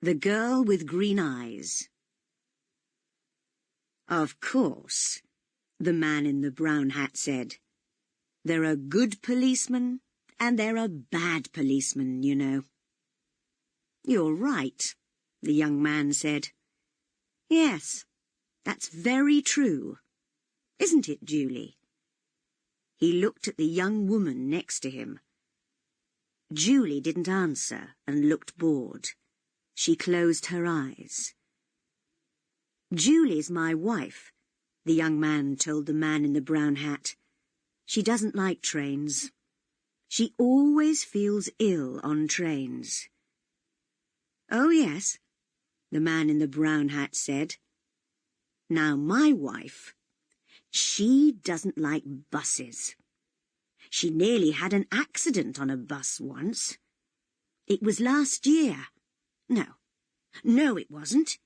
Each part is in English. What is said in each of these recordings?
The Girl with Green Eyes. Of course, the man in the brown hat said. There are good policemen and there are bad policemen, you know. You're right, the young man said. Yes, that's very true. Isn't it, Julie? He looked at the young woman next to him. Julie didn't answer and looked bored. She closed her eyes. Julie's my wife, the young man told the man in the brown hat. She doesn't like trains. She always feels ill on trains. Oh, yes, the man in the brown hat said. Now, my wife, she doesn't like buses. She nearly had an accident on a bus once. It was last year. No, it wasn't.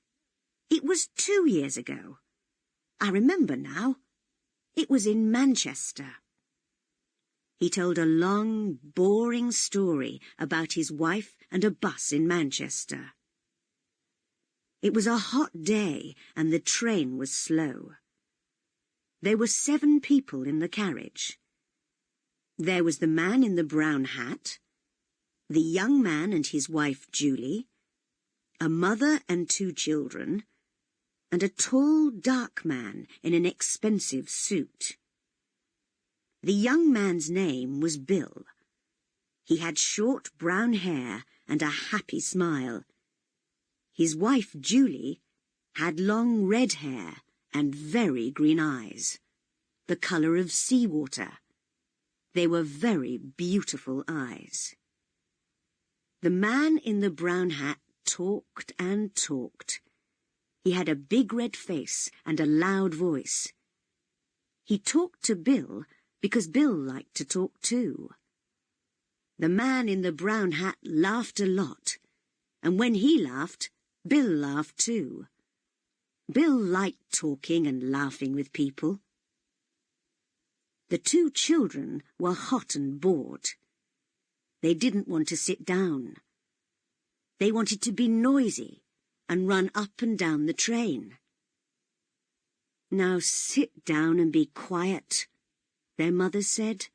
It was 2 years ago. I remember now. It was in Manchester. He told a long, boring story about his wife and a bus in Manchester. It was a hot day and the train was slow. There were 7 people in the carriage. There was the man in the brown hat, the young man and his wife Julie, a mother and 2 children, and a tall, dark man in an expensive suit. The young man's name was Bill. He had short brown hair and a happy smile. His wife Julie had long red hair and very green eyes, the colour of seawater. They were very beautiful eyes. The man in the brown hat talked and talked. He had a big red face and a loud voice. He talked to Bill because Bill liked to talk too. The man in the brown hat laughed a lot, and when he laughed, Bill laughed too. Bill liked talking and laughing with people. The 2 children were hot and bored. They didn't want to sit down. They wanted to be noisy and run up and down the train. Now sit down and be quiet, their mother said.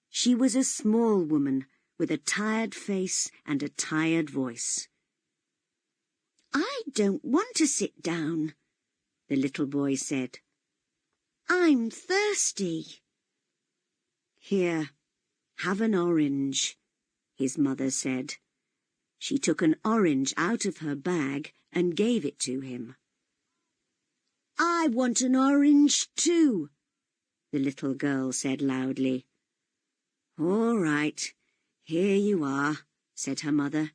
She was a small woman with a tired face and a tired voice. I don't want to sit down, the little boy said. I'm thirsty. Here, have an orange, his mother said. She took an orange out of her bag and gave it to him. I want an orange too, the little girl said loudly. All right, here you are, said her mother.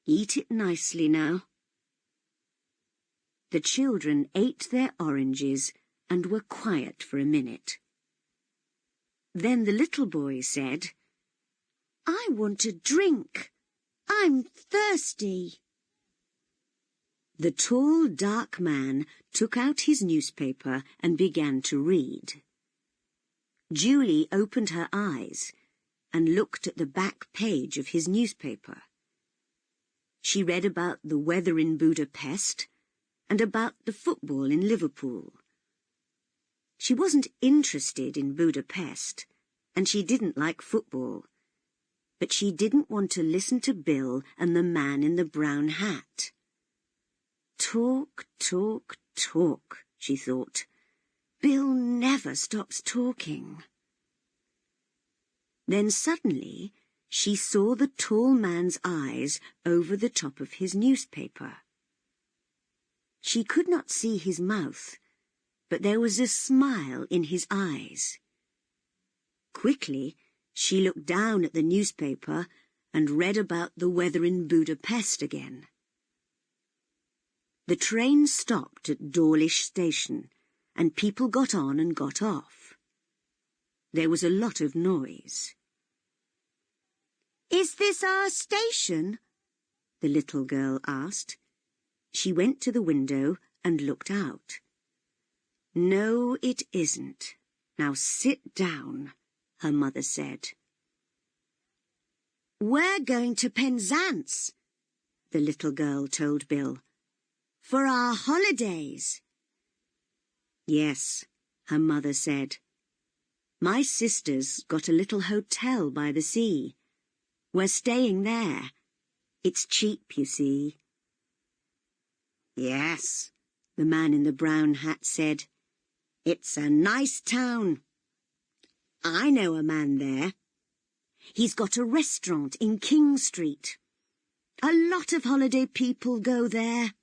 Eat it nicely now. The children ate their oranges and were quiet for a minute. Then the little boy said, I want a drink. I'm thirsty. The tall, dark man took out his newspaper and began to read. Julie opened her eyes and looked at the back page of his newspaper. She read about the weather in Budapest and about the football in Liverpool. She wasn't interested in Budapest, and she didn't like football, but she didn't want to listen to Bill and the man in the brown hat. Talk, talk, talk, she thought. Bill never stops talking. Then suddenly she saw the tall man's eyes over the top of his newspaper. She could not see his mouth, but there was a smile in his eyes. Quickly, she looked down at the newspaper and read about the weather in Budapest again. The train stopped at Dawlish station, and people got on and got off. There was a lot of noise. Is this our station? The little girl asked. She went to the window and looked out. No, it isn't. Now sit down, her mother said. We're going to Penzance, the little girl told Bill. "For our holidays." "Yes," her mother said. "My sister's got a little hotel by the sea. We're staying there. It's cheap, you see." "Yes," the man in the brown hat said. "It's a nice town. I know a man there. He's got a restaurant in King Street. A lot of holiday people go there.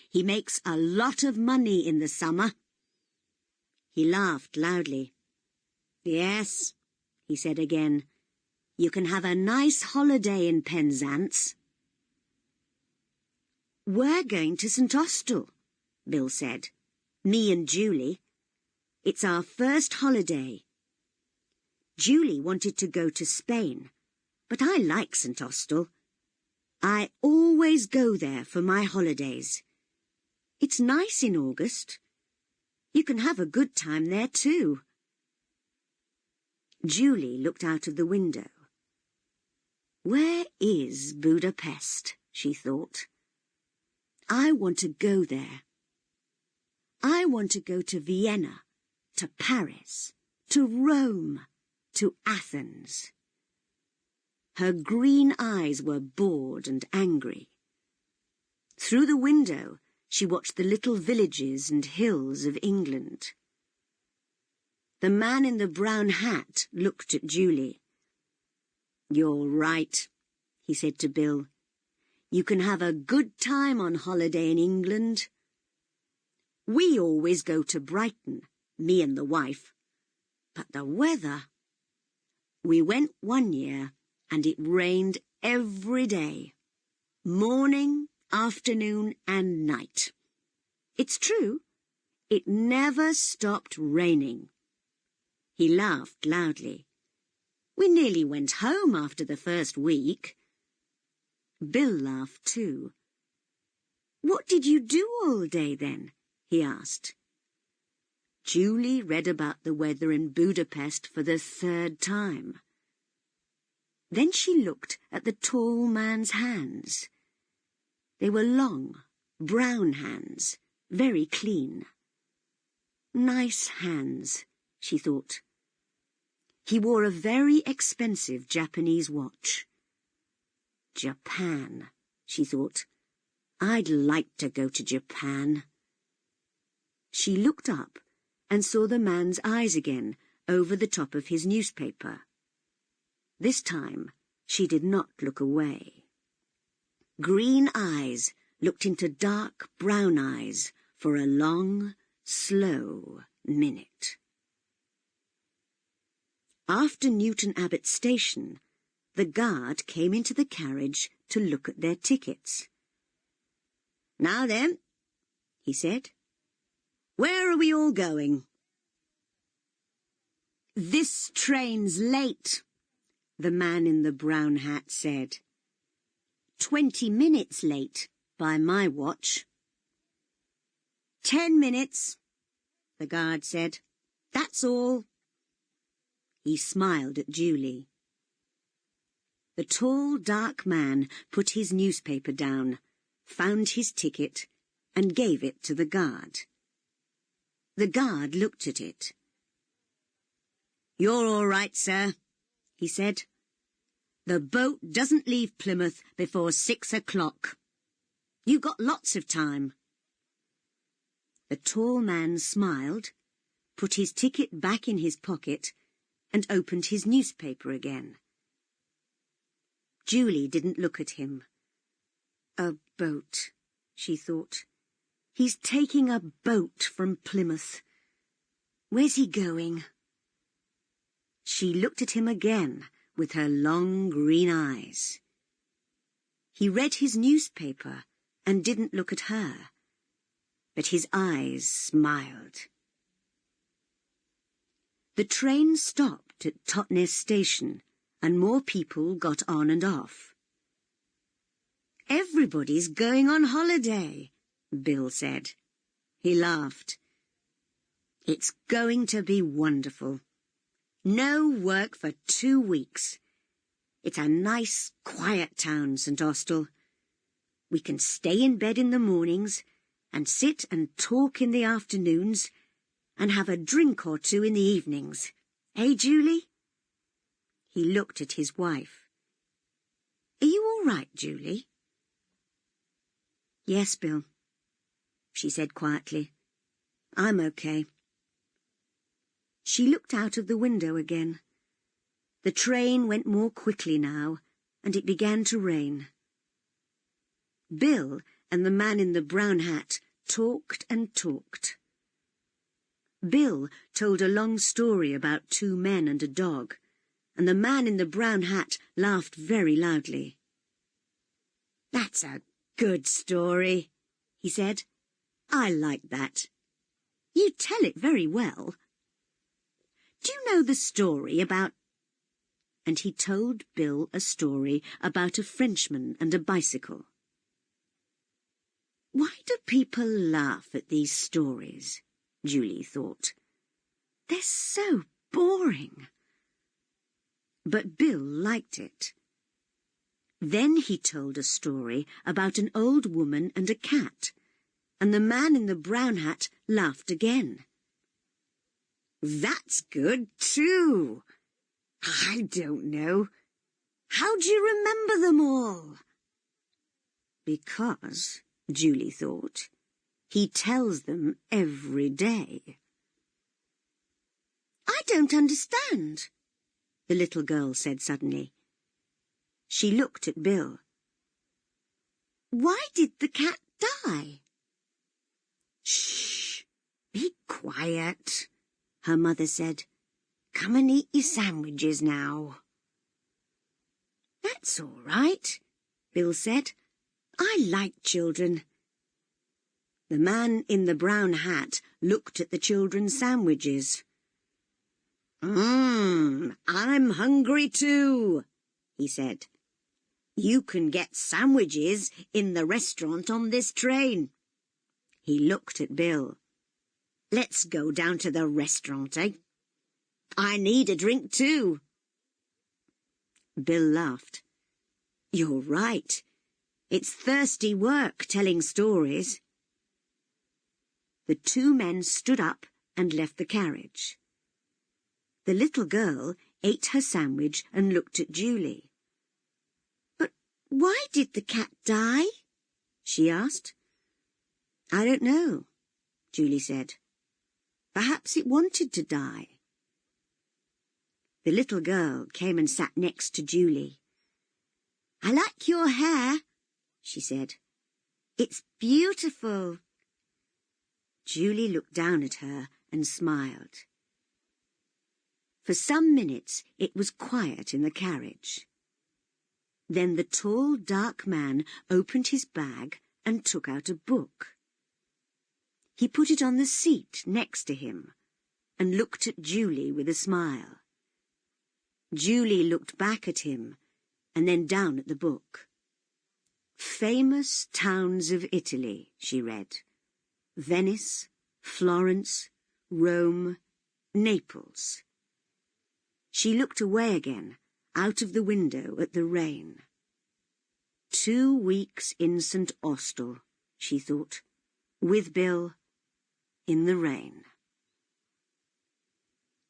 He makes a lot of money in the summer." He laughed loudly. "Yes," he said again. "You can have a nice holiday in Penzance." "We're going to St. Austell," Bill said. "Me and Julie. It's our first holiday. Julie wanted to go to Spain, but I like St. Austell. I always go there for my holidays. It's nice in August. You can have a good time there too." Julie looked out of the window. "Where is Budapest?" she thought. "I want to go there. I want to go to Vienna, to Paris, to Rome, to Athens." Her green eyes were bored and angry. Through the window, she watched the little villages and hills of England. The man in the brown hat looked at Julie. "You're right," he said to Bill. "You can have a good time on holiday in England. We always go to Brighton, me and the wife. But the weather... We went one year and it rained every day. Morning, afternoon and night. It's true, it never stopped raining." He laughed loudly. "We nearly went home after the first week." Bill laughed too. "What did you do all day then?" he asked. Julie read about the weather in Budapest for the third time. Then she looked at the tall man's hands. They were long, brown hands, very clean. Nice hands, she thought. He wore a very expensive Japanese watch. Japan, she thought. I'd like to go to Japan. She looked up and saw the man's eyes again over the top of his newspaper. This time she did not look away. Green eyes looked into dark brown eyes for a long, slow minute. After Newton Abbot Station, the guard came into the carriage to look at their tickets. "Now then," he said, "where are we all going?" "This train's late," the man in the brown hat said. 20 minutes late by my watch. 10 minutes, the guard said. That's all. He smiled at Julie. The tall, dark man put his newspaper down, found his ticket, and gave it to the guard. The guard looked at it. "You're all right, sir," he said. "The boat doesn't leave Plymouth before 6 o'clock. You've got lots of time." The tall man smiled, put his ticket back in his pocket, and opened his newspaper again. Julie didn't look at him. A boat, she thought. He's taking a boat from Plymouth. Where's he going? She looked at him again with her long green eyes. He read his newspaper and didn't look at her, but his eyes smiled. The train stopped at Totnes Station, and more people got on and off. "Everybody's going on holiday," Bill said. He laughed. "It's going to be wonderful. No work for 2 weeks. It's a nice, quiet town, St. Austell. We can stay in bed in the mornings and sit and talk in the afternoons and have a drink or two in the evenings. Eh, Julie?" He looked at his wife. "Are you all right, Julie?" "Yes, Bill," she said quietly. "I'm okay." She looked out of the window again. The train went more quickly now, and it began to rain. Bill and the man in the brown hat talked and talked. Bill told a long story about 2 men and a dog, and the man in the brown hat laughed very loudly. "That's a good story," he said. "I like that. You tell it very well. Do you know the story about—" And he told Bill a story about a Frenchman and a bicycle. "Why do people laugh at these stories?" Julie thought. "They're so boring." But Bill liked it. Then he told a story about an old woman and a cat, and the man in the brown hat laughed again. "That's good too. I don't know. How do you remember them all?" "Because," Julie thought, "he tells them every day." "I don't understand," the little girl said suddenly. She looked at Bill. "Why did the cat die?" "Shh! Be quiet," her mother said. "Come and eat your sandwiches now." "That's all right," Bill said. "I like children." The man in the brown hat looked at the children's sandwiches. I'm hungry too," he said. "You can get sandwiches in the restaurant on this train." He looked at Bill. "Let's go down to the restaurant, eh? I need a drink too." Bill laughed. "You're right. It's thirsty work telling stories." The 2 men stood up and left the carriage. The little girl ate her sandwich and looked at Julie. "But why did the cat die?" she asked. "I don't know," Julie said. "Perhaps it wanted to die." The little girl came and sat next to Julie. "I like your hair," she said. "It's beautiful." Julie looked down at her and smiled. For some minutes it was quiet in the carriage. Then the tall, dark man opened his bag and took out a book. He put it on the seat next to him and looked at Julie with a smile. Julie looked back at him and then down at the book. "Famous towns of Italy," she read. "Venice, Florence, Rome, Naples." She looked away again, out of the window at the rain. 2 weeks in St. Austell, she thought, with Bill, in the rain.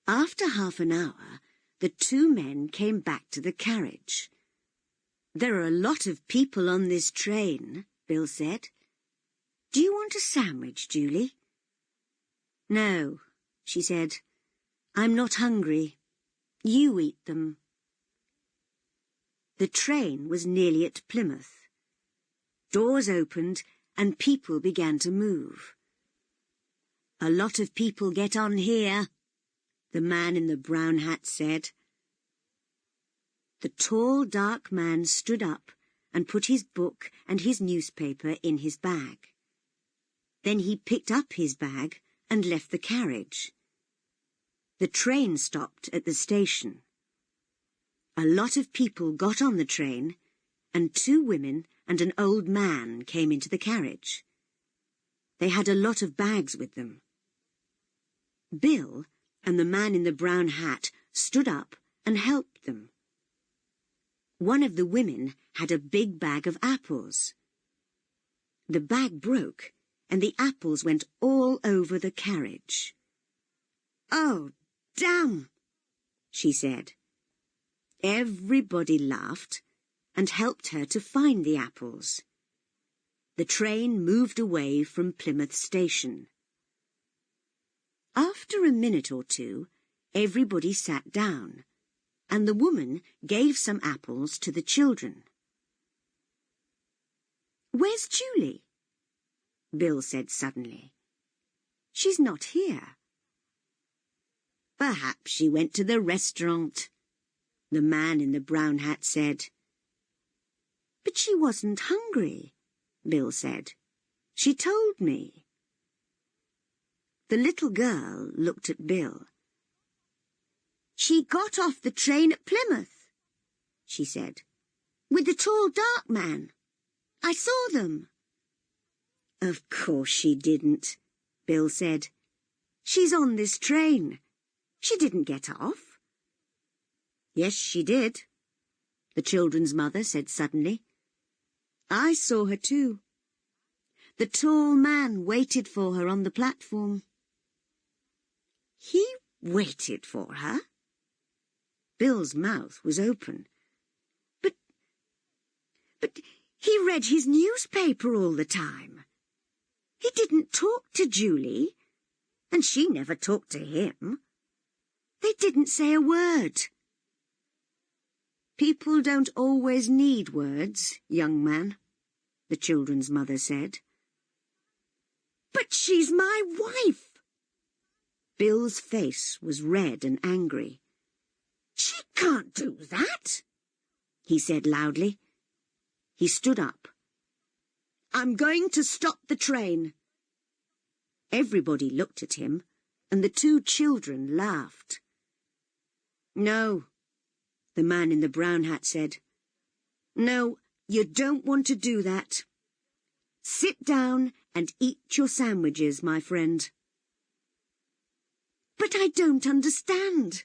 After half an hour, the 2 men came back to the carriage. "There are a lot of people on this train," Bill said. "Do you want a sandwich, Julie?" "No," she said. "I'm not hungry. You eat them." The train was nearly at Plymouth. Doors opened and people began to move. "A lot of people get on here," the man in the brown hat said. The tall, dark man stood up and put his book and his newspaper in his bag. Then he picked up his bag and left the carriage. The train stopped at the station. A lot of people got on the train, and 2 women and an old man came into the carriage. They had a lot of bags with them. Bill and the man in the brown hat stood up and helped them. One of the women had a big bag of apples. The bag broke, and the apples went all over the carriage. "Oh, damn!" she said. Everybody laughed and helped her to find the apples. The train moved away from Plymouth Station. After a minute or two, everybody sat down, and the woman gave some apples to the children. "Where's Julie?" Bill said suddenly. "She's not here." "Perhaps she went to the restaurant," the man in the brown hat said. "But she wasn't hungry," Bill said. "She told me." The little girl looked at Bill. "She got off the train at Plymouth," she said, "with the tall dark man. I saw them." "Of course she didn't," Bill said. "She's on this train. She didn't get off." "Yes, she did," the children's mother said suddenly. "I saw her too. The tall man waited for her on the platform." "He waited for her?" Bill's mouth was open. But he read his newspaper all the time. He didn't talk to Julie, and she never talked to him. They didn't say a word." "People don't always need words, young man," the children's mother said. "But she's my wife!" Bill's face was red and angry. "She can't do that," he said loudly. He stood up. "I'm going to stop the train." Everybody looked at him, and the two children laughed. "No," the man in the brown hat said. "No, you don't want to do that. Sit down and eat your sandwiches, my friend." "But I don't understand.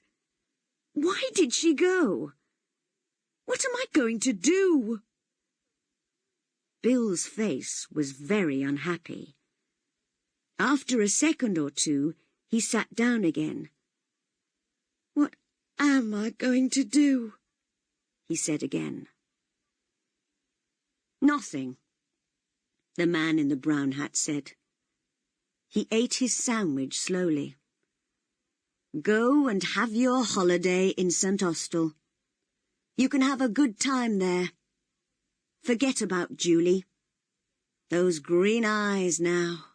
Why did she go? What am I going to do?" Bill's face was very unhappy. After a second or two, he sat down again. "What am I going to do?" he said again. "Nothing," the man in the brown hat said. He ate his sandwich slowly. "Go and have your holiday in St. Austell. You can have a good time there. Forget about Julie. Those green eyes now."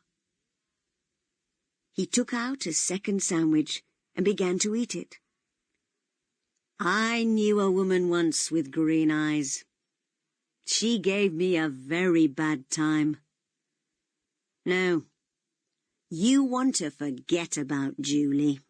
He took out a second sandwich and began to eat it. "I knew a woman once with green eyes. She gave me a very bad time. No, you want to forget about Julie."